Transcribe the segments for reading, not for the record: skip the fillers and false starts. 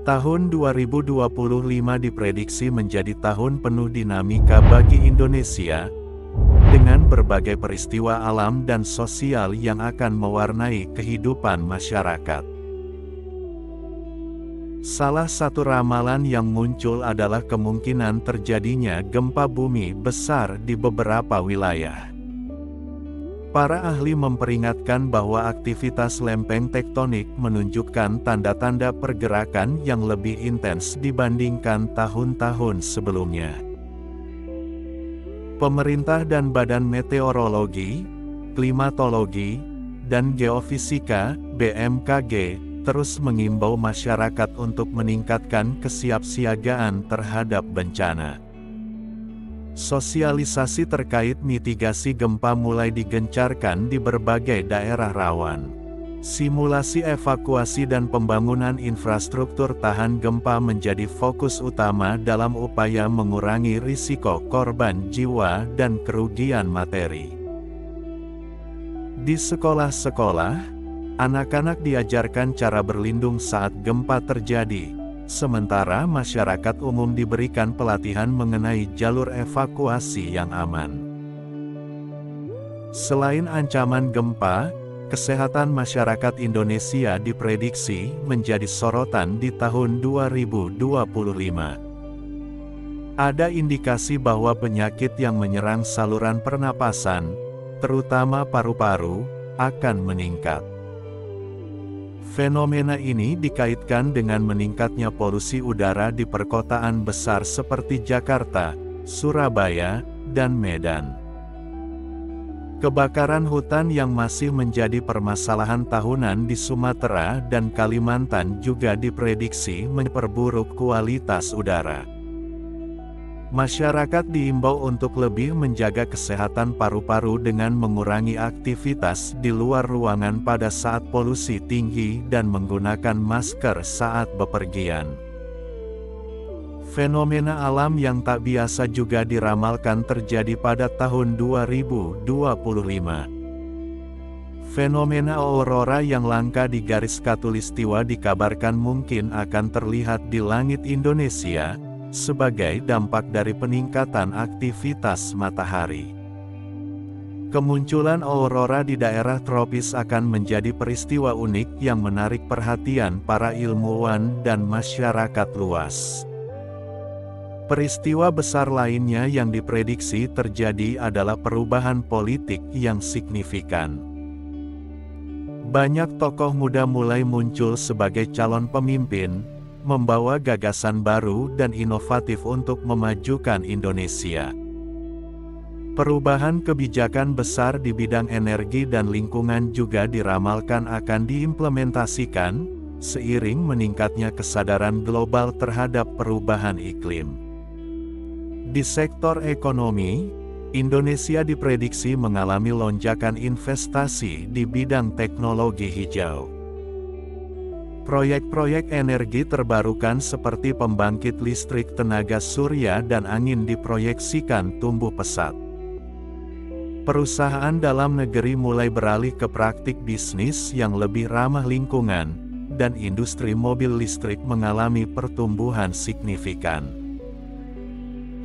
Tahun 2025 diprediksi menjadi tahun penuh dinamika bagi Indonesia, dengan berbagai peristiwa alam dan sosial yang akan mewarnai kehidupan masyarakat. Salah satu ramalan yang muncul adalah kemungkinan terjadinya gempa bumi besar di beberapa wilayah. Para ahli memperingatkan bahwa aktivitas lempeng tektonik menunjukkan tanda-tanda pergerakan yang lebih intens dibandingkan tahun-tahun sebelumnya. Pemerintah dan Badan Meteorologi, Klimatologi, dan Geofisika (BMKG) terus mengimbau masyarakat untuk meningkatkan kesiapsiagaan terhadap bencana. Sosialisasi terkait mitigasi gempa mulai digencarkan di berbagai daerah rawan. Simulasi evakuasi dan pembangunan infrastruktur tahan gempa menjadi fokus utama dalam upaya mengurangi risiko korban jiwa dan kerugian materi. Di sekolah-sekolah, anak-anak diajarkan cara berlindung saat gempa terjadi. Sementara masyarakat umum diberikan pelatihan mengenai jalur evakuasi yang aman. Selain ancaman gempa, kesehatan masyarakat Indonesia diprediksi menjadi sorotan di tahun 2025. Ada indikasi bahwa penyakit yang menyerang saluran pernapasan, terutama paru-paru, akan meningkat. Fenomena ini dikaitkan dengan meningkatnya polusi udara di perkotaan besar seperti Jakarta, Surabaya, dan Medan. Kebakaran hutan yang masih menjadi permasalahan tahunan di Sumatera dan Kalimantan juga diprediksi memperburuk kualitas udara. Masyarakat diimbau untuk lebih menjaga kesehatan paru-paru dengan mengurangi aktivitas di luar ruangan pada saat polusi tinggi dan menggunakan masker saat bepergian. Fenomena alam yang tak biasa juga diramalkan terjadi pada tahun 2025. Fenomena aurora yang langka di garis khatulistiwa dikabarkan mungkin akan terlihat di langit Indonesia, sebagai dampak dari peningkatan aktivitas matahari. Kemunculan aurora di daerah tropis akan menjadi peristiwa unik yang menarik perhatian para ilmuwan dan masyarakat luas. Peristiwa besar lainnya yang diprediksi terjadi adalah perubahan politik yang signifikan. Banyak tokoh muda mulai muncul sebagai calon pemimpin, membawa gagasan baru dan inovatif untuk memajukan Indonesia. Perubahan kebijakan besar di bidang energi dan lingkungan juga diramalkan akan diimplementasikan, seiring meningkatnya kesadaran global terhadap perubahan iklim. Di sektor ekonomi, Indonesia diprediksi mengalami lonjakan investasi di bidang teknologi hijau. Proyek-proyek energi terbarukan seperti pembangkit listrik tenaga surya dan angin diproyeksikan tumbuh pesat. Perusahaan dalam negeri mulai beralih ke praktik bisnis yang lebih ramah lingkungan, dan industri mobil listrik mengalami pertumbuhan signifikan.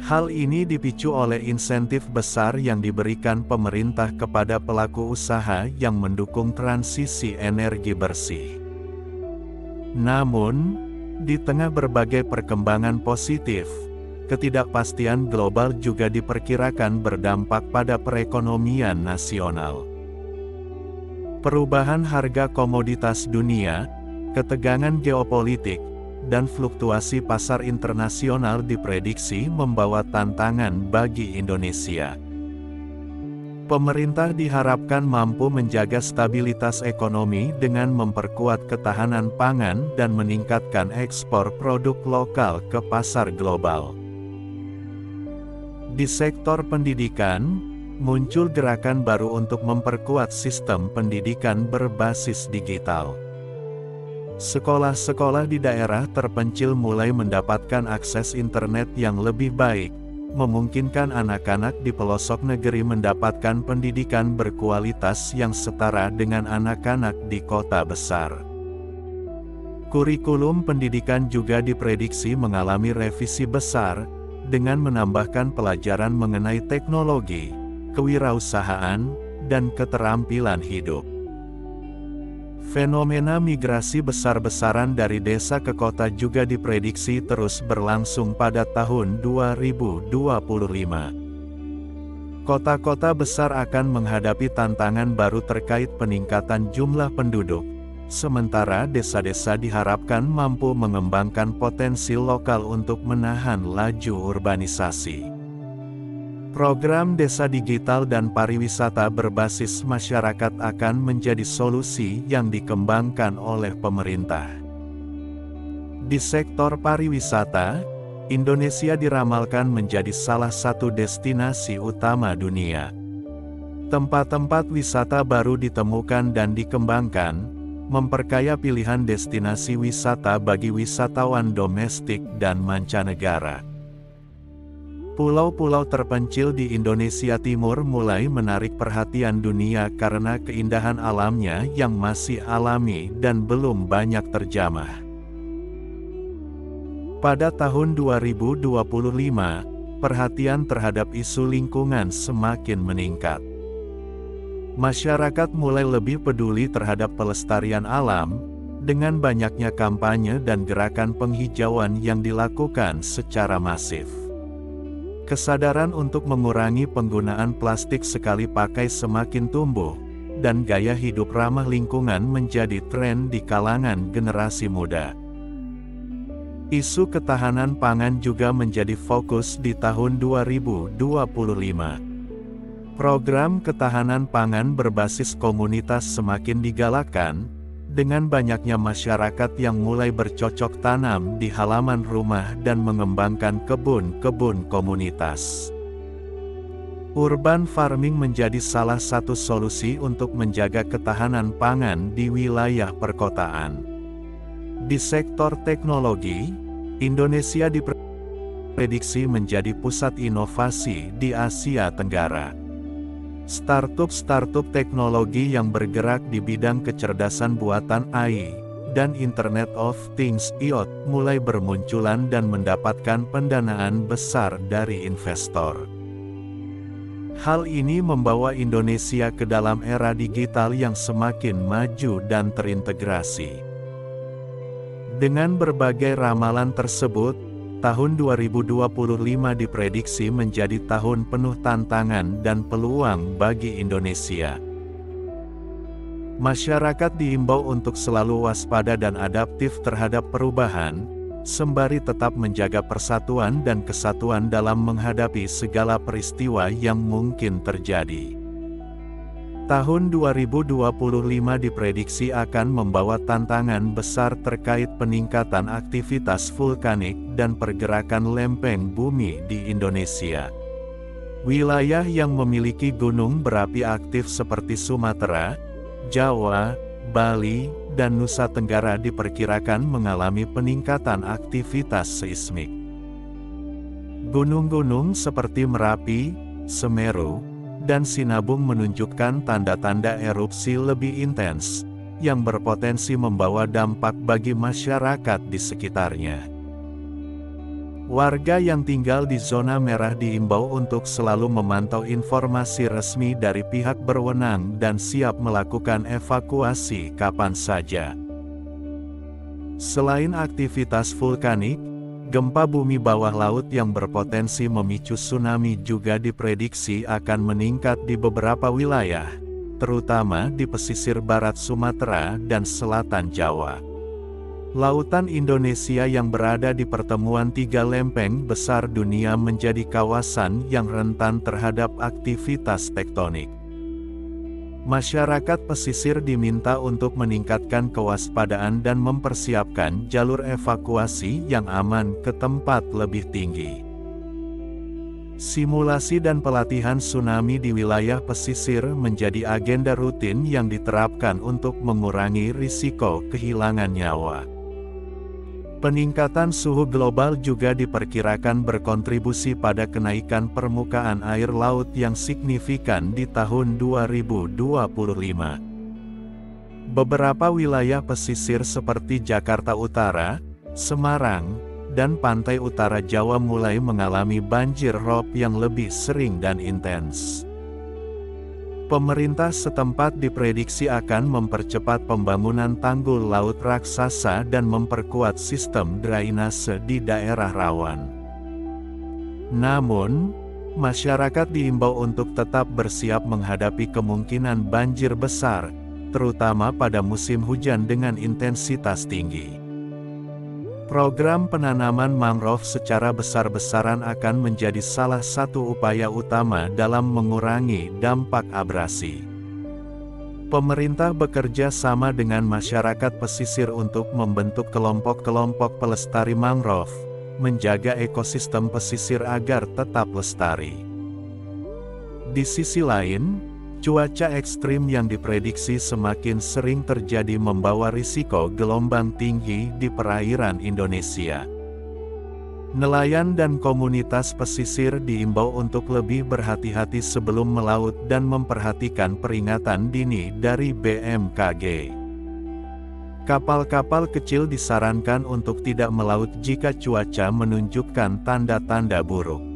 Hal ini dipicu oleh insentif besar yang diberikan pemerintah kepada pelaku usaha yang mendukung transisi energi bersih. Namun, di tengah berbagai perkembangan positif, ketidakpastian global juga diperkirakan berdampak pada perekonomian nasional. Perubahan harga komoditas dunia, ketegangan geopolitik, dan fluktuasi pasar internasional diprediksi membawa tantangan bagi Indonesia. Pemerintah diharapkan mampu menjaga stabilitas ekonomi dengan memperkuat ketahanan pangan dan meningkatkan ekspor produk lokal ke pasar global. Di sektor pendidikan, muncul gerakan baru untuk memperkuat sistem pendidikan berbasis digital. Sekolah-sekolah di daerah terpencil mulai mendapatkan akses internet yang lebih baik, memungkinkan anak-anak di pelosok negeri mendapatkan pendidikan berkualitas yang setara dengan anak-anak di kota besar. Kurikulum pendidikan juga diprediksi mengalami revisi besar, dengan menambahkan pelajaran mengenai teknologi, kewirausahaan, dan keterampilan hidup. Fenomena migrasi besar-besaran dari desa ke kota juga diprediksi terus berlangsung pada tahun 2025. Kota-kota besar akan menghadapi tantangan baru terkait peningkatan jumlah penduduk, sementara desa-desa diharapkan mampu mengembangkan potensi lokal untuk menahan laju urbanisasi. Program Desa Digital dan Pariwisata berbasis masyarakat akan menjadi solusi yang dikembangkan oleh pemerintah. Di sektor pariwisata, Indonesia diramalkan menjadi salah satu destinasi utama dunia. Tempat-tempat wisata baru ditemukan dan dikembangkan, memperkaya pilihan destinasi wisata bagi wisatawan domestik dan mancanegara. Pulau-pulau terpencil di Indonesia Timur mulai menarik perhatian dunia karena keindahan alamnya yang masih alami dan belum banyak terjamah. Pada tahun 2025, perhatian terhadap isu lingkungan semakin meningkat. Masyarakat mulai lebih peduli terhadap pelestarian alam, dengan banyaknya kampanye dan gerakan penghijauan yang dilakukan secara masif. Kesadaran untuk mengurangi penggunaan plastik sekali pakai semakin tumbuh, dan gaya hidup ramah lingkungan menjadi tren di kalangan generasi muda. Isu ketahanan pangan juga menjadi fokus di tahun 2025. Program ketahanan pangan berbasis komunitas semakin digalakkan, dengan banyaknya masyarakat yang mulai bercocok tanam di halaman rumah dan mengembangkan kebun-kebun komunitas. Urban farming menjadi salah satu solusi untuk menjaga ketahanan pangan di wilayah perkotaan. Di sektor teknologi, Indonesia diprediksi menjadi pusat inovasi di Asia Tenggara. Startup teknologi yang bergerak di bidang kecerdasan buatan AI dan Internet of Things (IoT) mulai bermunculan dan mendapatkan pendanaan besar dari investor. Hal ini membawa Indonesia ke dalam era digital yang semakin maju dan terintegrasi. Dengan berbagai ramalan tersebut, tahun 2025 diprediksi menjadi tahun penuh tantangan dan peluang bagi Indonesia. Masyarakat diimbau untuk selalu waspada dan adaptif terhadap perubahan, sembari tetap menjaga persatuan dan kesatuan dalam menghadapi segala peristiwa yang mungkin terjadi. Tahun 2025 diprediksi akan membawa tantangan besar terkait peningkatan aktivitas vulkanik dan pergerakan lempeng bumi di Indonesia. Wilayah yang memiliki gunung berapi aktif seperti Sumatera, Jawa, Bali, dan Nusa Tenggara diperkirakan mengalami peningkatan aktivitas seismik. Gunung-gunung seperti Merapi, Semeru, dan Sinabung menunjukkan tanda-tanda erupsi lebih intens, yang berpotensi membawa dampak bagi masyarakat di sekitarnya. Warga yang tinggal di zona merah diimbau untuk selalu memantau informasi resmi dari pihak berwenang dan siap melakukan evakuasi kapan saja. Selain aktivitas vulkanik, gempa bumi bawah laut yang berpotensi memicu tsunami juga diprediksi akan meningkat di beberapa wilayah, terutama di pesisir barat Sumatera dan selatan Jawa. Lautan Indonesia yang berada di pertemuan tiga lempeng besar dunia menjadi kawasan yang rentan terhadap aktivitas tektonik. Masyarakat pesisir diminta untuk meningkatkan kewaspadaan dan mempersiapkan jalur evakuasi yang aman ke tempat lebih tinggi. Simulasi dan pelatihan tsunami di wilayah pesisir menjadi agenda rutin yang diterapkan untuk mengurangi risiko kehilangan nyawa. Peningkatan suhu global juga diperkirakan berkontribusi pada kenaikan permukaan air laut yang signifikan di tahun 2025. Beberapa wilayah pesisir seperti Jakarta Utara, Semarang, dan pantai utara Jawa mulai mengalami banjir rob yang lebih sering dan intens. Pemerintah setempat diprediksi akan mempercepat pembangunan tanggul laut raksasa dan memperkuat sistem drainase di daerah rawan. Namun, masyarakat diimbau untuk tetap bersiap menghadapi kemungkinan banjir besar, terutama pada musim hujan dengan intensitas tinggi. Program penanaman mangrove secara besar-besaran akan menjadi salah satu upaya utama dalam mengurangi dampak abrasi. Pemerintah bekerja sama dengan masyarakat pesisir untuk membentuk kelompok-kelompok pelestari mangrove, menjaga ekosistem pesisir agar tetap lestari. Di sisi lain, cuaca ekstrim yang diprediksi semakin sering terjadi membawa risiko gelombang tinggi di perairan Indonesia. Nelayan dan komunitas pesisir diimbau untuk lebih berhati-hati sebelum melaut dan memperhatikan peringatan dini dari BMKG. Kapal-kapal kecil disarankan untuk tidak melaut jika cuaca menunjukkan tanda-tanda buruk.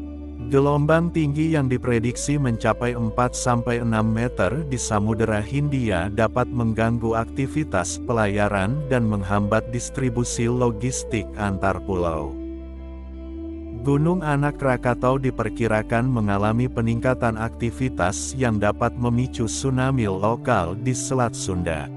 Gelombang tinggi yang diprediksi mencapai 4-6 meter di Samudera Hindia dapat mengganggu aktivitas pelayaran dan menghambat distribusi logistik antar pulau. Gunung Anak Krakatau diperkirakan mengalami peningkatan aktivitas yang dapat memicu tsunami lokal di Selat Sunda.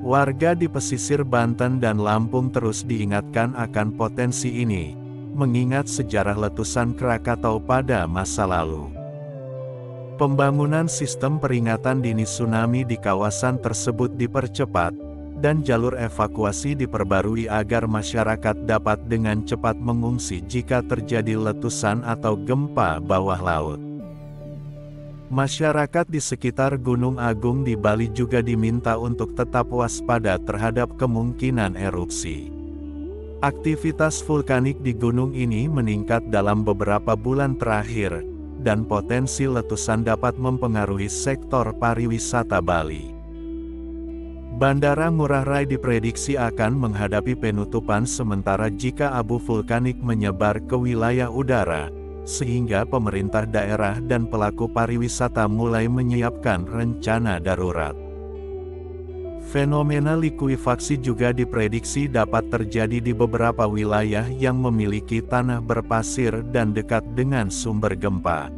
Warga di pesisir Banten dan Lampung terus diingatkan akan potensi ini, mengingat sejarah letusan Krakatau pada masa lalu. Pembangunan sistem peringatan dini tsunami di kawasan tersebut dipercepat, dan jalur evakuasi diperbarui agar masyarakat dapat dengan cepat mengungsi jika terjadi letusan atau gempa bawah laut. Masyarakat di sekitar Gunung Agung di Bali juga diminta untuk tetap waspada terhadap kemungkinan erupsi. Aktivitas vulkanik di gunung ini meningkat dalam beberapa bulan terakhir, dan potensi letusan dapat mempengaruhi sektor pariwisata Bali. Bandara Ngurah Rai diprediksi akan menghadapi penutupan sementara jika abu vulkanik menyebar ke wilayah udara, sehingga pemerintah daerah dan pelaku pariwisata mulai menyiapkan rencana darurat. Fenomena likuifaksi juga diprediksi dapat terjadi di beberapa wilayah yang memiliki tanah berpasir dan dekat dengan sumber gempa.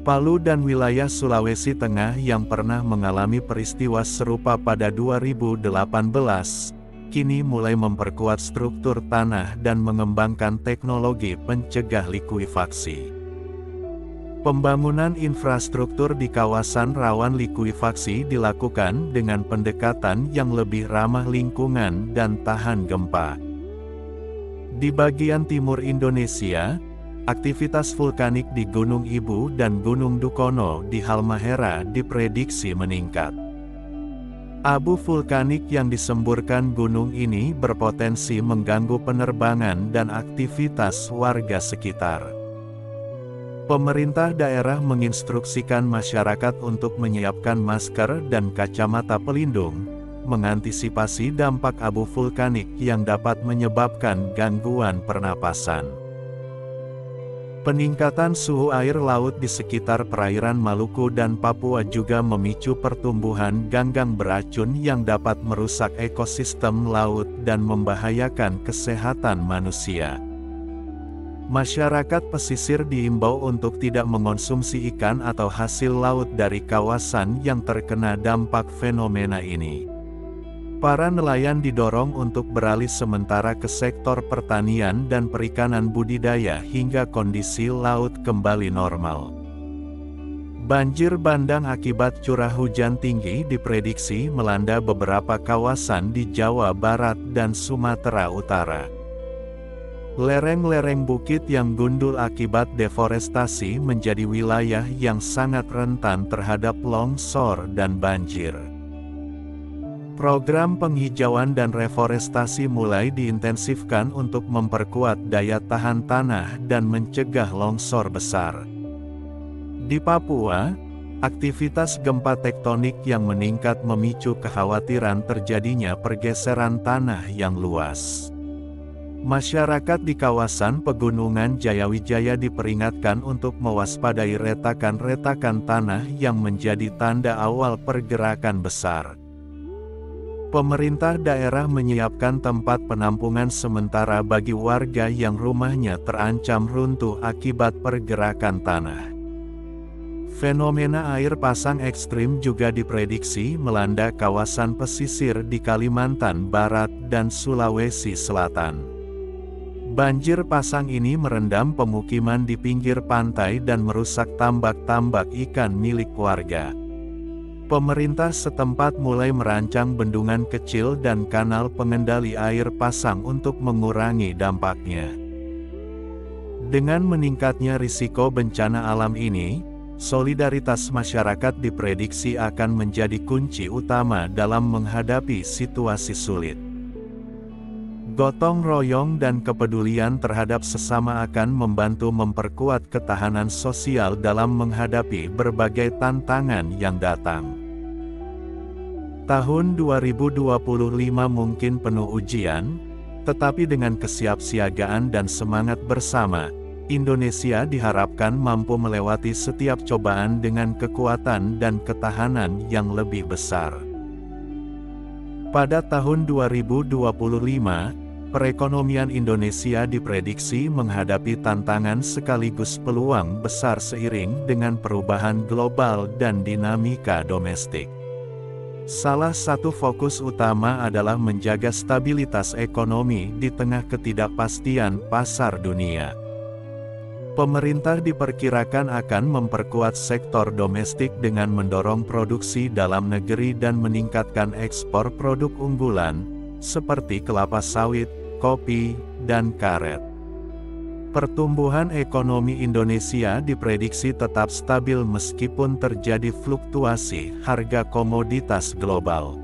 Palu dan wilayah Sulawesi Tengah yang pernah mengalami peristiwa serupa pada 2018, kini mulai memperkuat struktur tanah dan mengembangkan teknologi pencegah likuifaksi. Pembangunan infrastruktur di kawasan rawan likuifaksi dilakukan dengan pendekatan yang lebih ramah lingkungan dan tahan gempa. Di bagian timur Indonesia, aktivitas vulkanik di Gunung Ibu dan Gunung Dukono di Halmahera diprediksi meningkat. Abu vulkanik yang disemburkan gunung ini berpotensi mengganggu penerbangan dan aktivitas warga sekitar. Pemerintah daerah menginstruksikan masyarakat untuk menyiapkan masker dan kacamata pelindung, mengantisipasi dampak abu vulkanik yang dapat menyebabkan gangguan pernapasan. Peningkatan suhu air laut di sekitar perairan Maluku dan Papua juga memicu pertumbuhan ganggang beracun yang dapat merusak ekosistem laut dan membahayakan kesehatan manusia. Masyarakat pesisir diimbau untuk tidak mengonsumsi ikan atau hasil laut dari kawasan yang terkena dampak fenomena ini. Para nelayan didorong untuk beralih sementara ke sektor pertanian dan perikanan budidaya hingga kondisi laut kembali normal. Banjir bandang akibat curah hujan tinggi diprediksi melanda beberapa kawasan di Jawa Barat dan Sumatera Utara. Lereng-lereng bukit yang gundul akibat deforestasi menjadi wilayah yang sangat rentan terhadap longsor dan banjir. Program penghijauan dan reforestasi mulai diintensifkan untuk memperkuat daya tahan tanah dan mencegah longsor besar. Di Papua, Aktivitas gempa tektonik yang meningkat memicu kekhawatiran terjadinya pergeseran tanah yang luas. Masyarakat di kawasan pegunungan Jayawijaya diperingatkan untuk mewaspadai retakan-retakan tanah yang menjadi tanda awal pergerakan besar. Pemerintah daerah menyiapkan tempat penampungan sementara bagi warga yang rumahnya terancam runtuh akibat pergerakan tanah. Fenomena air pasang ekstrim juga diprediksi melanda kawasan pesisir di Kalimantan Barat dan Sulawesi Selatan. Banjir pasang ini merendam pemukiman di pinggir pantai dan merusak tambak-tambak ikan milik warga. Pemerintah setempat mulai merancang bendungan kecil dan kanal pengendali air pasang untuk mengurangi dampaknya. Dengan meningkatnya risiko bencana alam ini, solidaritas masyarakat diprediksi akan menjadi kunci utama dalam menghadapi situasi sulit. Gotong royong dan kepedulian terhadap sesama akan membantu memperkuat ketahanan sosial dalam menghadapi berbagai tantangan yang datang. Tahun 2025 mungkin penuh ujian, tetapi dengan kesiapsiagaan dan semangat bersama, Indonesia diharapkan mampu melewati setiap cobaan dengan kekuatan dan ketahanan yang lebih besar. Pada tahun 2025, perekonomian Indonesia diprediksi menghadapi tantangan sekaligus peluang besar seiring dengan perubahan global dan dinamika domestik. Salah satu fokus utama adalah menjaga stabilitas ekonomi di tengah ketidakpastian pasar dunia. Pemerintah diperkirakan akan memperkuat sektor domestik dengan mendorong produksi dalam negeri dan meningkatkan ekspor produk unggulan, seperti kelapa sawit, kopi, dan karet. Pertumbuhan ekonomi Indonesia diprediksi tetap stabil meskipun terjadi fluktuasi harga komoditas global.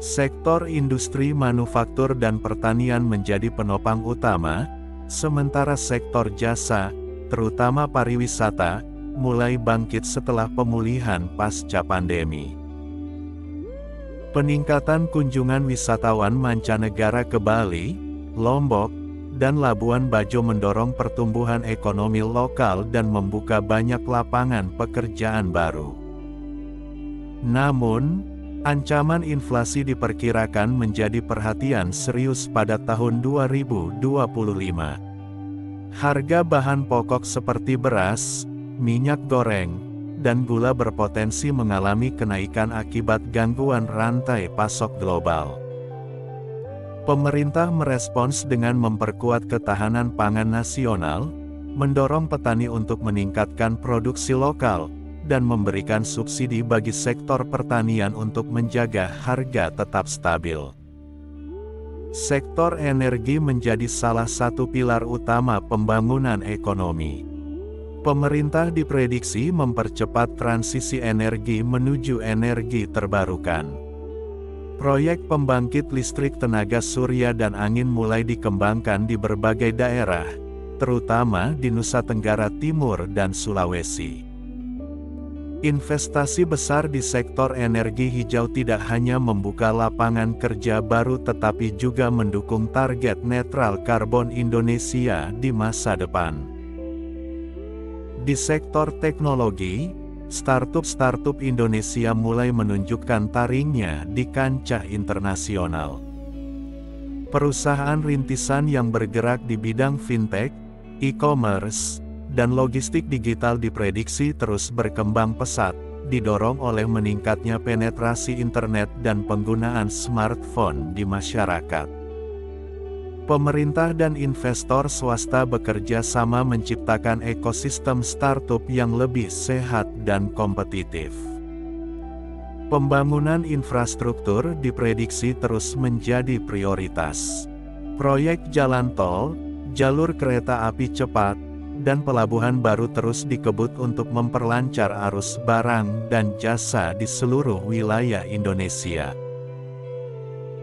Sektor industri manufaktur dan pertanian menjadi penopang utama, sementara sektor jasa, terutama pariwisata, mulai bangkit setelah pemulihan pasca pandemi. Peningkatan kunjungan wisatawan mancanegara ke Bali, Lombok, dan Labuan Bajo mendorong pertumbuhan ekonomi lokal dan membuka banyak lapangan pekerjaan baru. Namun, ancaman inflasi diperkirakan menjadi perhatian serius pada tahun 2025. Harga bahan pokok seperti beras, minyak goreng, dan gula berpotensi mengalami kenaikan akibat gangguan rantai pasok global. Pemerintah merespons dengan memperkuat ketahanan pangan nasional, mendorong petani untuk meningkatkan produksi lokal, dan memberikan subsidi bagi sektor pertanian untuk menjaga harga tetap stabil. Sektor energi menjadi salah satu pilar utama pembangunan ekonomi. Pemerintah diprediksi mempercepat transisi energi menuju energi terbarukan. Proyek pembangkit listrik tenaga surya dan angin mulai dikembangkan di berbagai daerah, terutama di Nusa Tenggara Timur dan Sulawesi. Investasi besar di sektor energi hijau tidak hanya membuka lapangan kerja baru tetapi juga mendukung target netral karbon Indonesia di masa depan. Di sektor teknologi, startup-startup Indonesia mulai menunjukkan taringnya di kancah internasional. Perusahaan rintisan yang bergerak di bidang fintech, e-commerce, dan logistik digital diprediksi terus berkembang pesat, didorong oleh meningkatnya penetrasi internet dan penggunaan smartphone di masyarakat. Pemerintah dan investor swasta bekerja sama menciptakan ekosistem startup yang lebih sehat dan kompetitif. Pembangunan infrastruktur diprediksi terus menjadi prioritas. Proyek jalan tol, jalur kereta api cepat, dan pelabuhan baru terus dikebut untuk memperlancar arus barang dan jasa di seluruh wilayah Indonesia.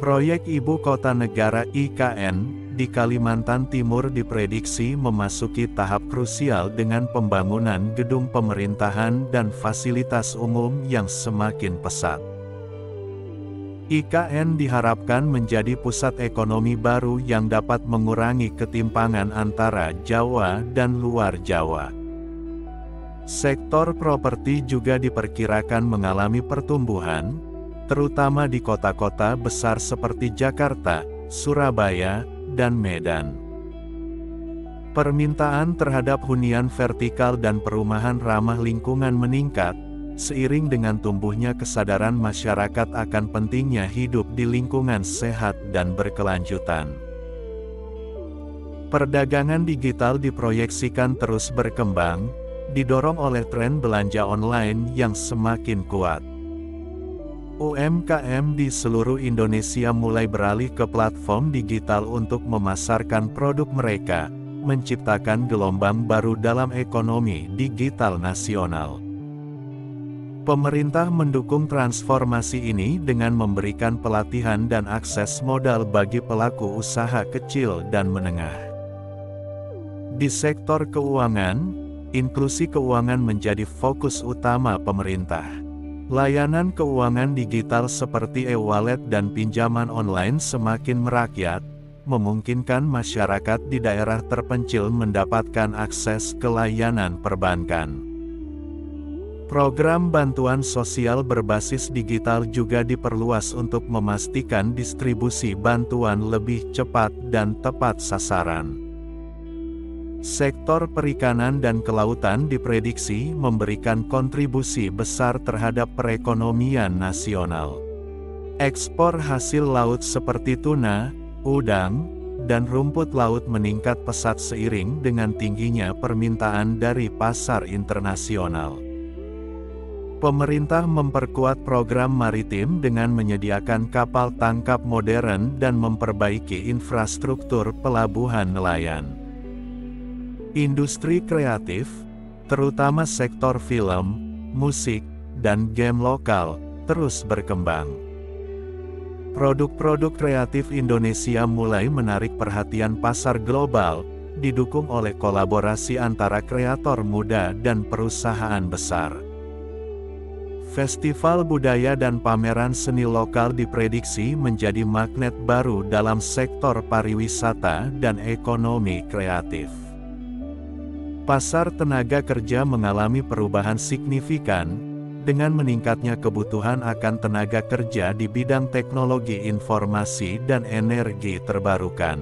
Proyek Ibu Kota Negara (IKN) di Kalimantan Timur diprediksi memasuki tahap krusial dengan pembangunan gedung pemerintahan dan fasilitas umum yang semakin pesat. IKN diharapkan menjadi pusat ekonomi baru yang dapat mengurangi ketimpangan antara Jawa dan luar Jawa. Sektor properti juga diperkirakan mengalami pertumbuhan, terutama di kota-kota besar seperti Jakarta, Surabaya, dan Medan. Permintaan terhadap hunian vertikal dan perumahan ramah lingkungan meningkat, seiring dengan tumbuhnya kesadaran masyarakat akan pentingnya hidup di lingkungan sehat dan berkelanjutan. Perdagangan digital diproyeksikan terus berkembang, didorong oleh tren belanja online yang semakin kuat. UMKM di seluruh Indonesia mulai beralih ke platform digital untuk memasarkan produk mereka, menciptakan gelombang baru dalam ekonomi digital nasional. Pemerintah mendukung transformasi ini dengan memberikan pelatihan dan akses modal bagi pelaku usaha kecil dan menengah. Di sektor keuangan, inklusi keuangan menjadi fokus utama pemerintah. Layanan keuangan digital seperti e-wallet dan pinjaman online semakin merakyat, memungkinkan masyarakat di daerah terpencil mendapatkan akses ke layanan perbankan. Program bantuan sosial berbasis digital juga diperluas untuk memastikan distribusi bantuan lebih cepat dan tepat sasaran. Sektor perikanan dan kelautan diprediksi memberikan kontribusi besar terhadap perekonomian nasional. Ekspor hasil laut seperti tuna, udang, dan rumput laut meningkat pesat seiring dengan tingginya permintaan dari pasar internasional. Pemerintah memperkuat program maritim dengan menyediakan kapal tangkap modern dan memperbaiki infrastruktur pelabuhan nelayan. Industri kreatif, terutama sektor film, musik, dan game lokal, terus berkembang. Produk-produk kreatif Indonesia mulai menarik perhatian pasar global, didukung oleh kolaborasi antara kreator muda dan perusahaan besar. Festival budaya dan pameran seni lokal diprediksi menjadi magnet baru dalam sektor pariwisata dan ekonomi kreatif. Pasar tenaga kerja mengalami perubahan signifikan, dengan meningkatnya kebutuhan akan tenaga kerja di bidang teknologi informasi dan energi terbarukan.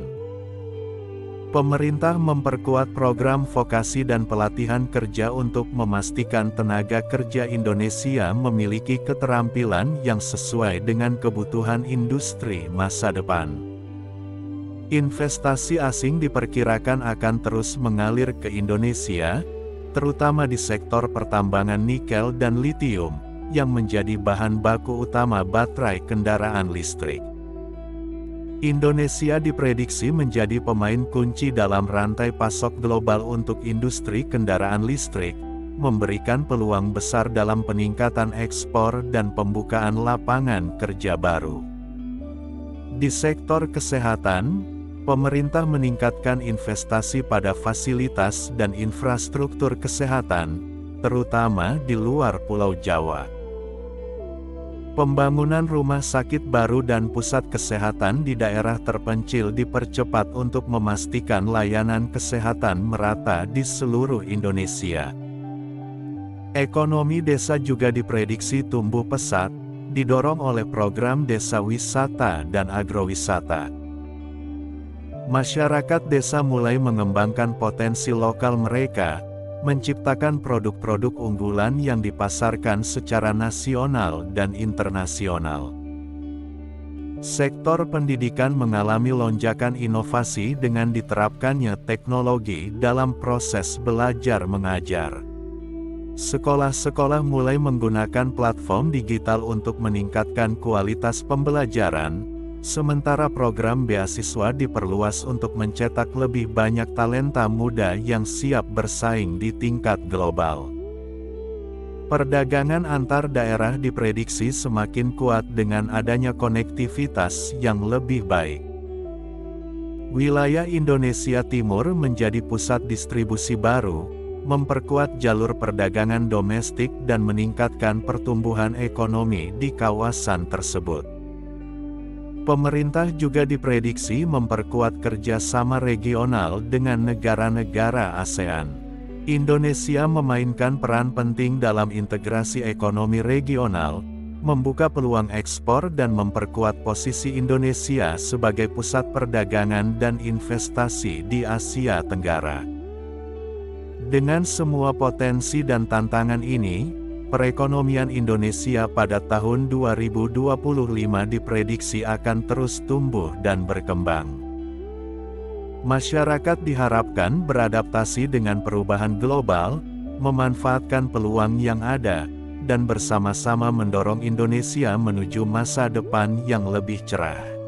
Pemerintah memperkuat program vokasi dan pelatihan kerja untuk memastikan tenaga kerja Indonesia memiliki keterampilan yang sesuai dengan kebutuhan industri masa depan. Investasi asing diperkirakan akan terus mengalir ke Indonesia, terutama di sektor pertambangan nikel dan litium, yang menjadi bahan baku utama baterai kendaraan listrik. Indonesia diprediksi menjadi pemain kunci dalam rantai pasok global untuk industri kendaraan listrik, memberikan peluang besar dalam peningkatan ekspor dan pembukaan lapangan kerja baru. Di sektor kesehatan, pemerintah meningkatkan investasi pada fasilitas dan infrastruktur kesehatan, terutama di luar Pulau Jawa. Pembangunan rumah sakit baru dan pusat kesehatan di daerah terpencil dipercepat untuk memastikan layanan kesehatan merata di seluruh Indonesia. Ekonomi desa juga diprediksi tumbuh pesat, didorong oleh program desa wisata dan agrowisata. Masyarakat desa mulai mengembangkan potensi lokal mereka, menciptakan produk-produk unggulan yang dipasarkan secara nasional dan internasional. Sektor pendidikan mengalami lonjakan inovasi dengan diterapkannya teknologi dalam proses belajar mengajar. Sekolah-sekolah mulai menggunakan platform digital untuk meningkatkan kualitas pembelajaran, sementara program beasiswa diperluas untuk mencetak lebih banyak talenta muda yang siap bersaing di tingkat global. Perdagangan antar daerah diprediksi semakin kuat dengan adanya konektivitas yang lebih baik. Wilayah Indonesia Timur menjadi pusat distribusi baru, memperkuat jalur perdagangan domestik dan meningkatkan pertumbuhan ekonomi di kawasan tersebut. Pemerintah juga diprediksi memperkuat kerjasama regional dengan negara-negara ASEAN. Indonesia memainkan peran penting dalam integrasi ekonomi regional, membuka peluang ekspor dan memperkuat posisi Indonesia sebagai pusat perdagangan dan investasi di Asia Tenggara. Dengan semua potensi dan tantangan ini, perekonomian Indonesia pada tahun 2025 diprediksi akan terus tumbuh dan berkembang. Masyarakat diharapkan beradaptasi dengan perubahan global, memanfaatkan peluang yang ada, dan bersama-sama mendorong Indonesia menuju masa depan yang lebih cerah.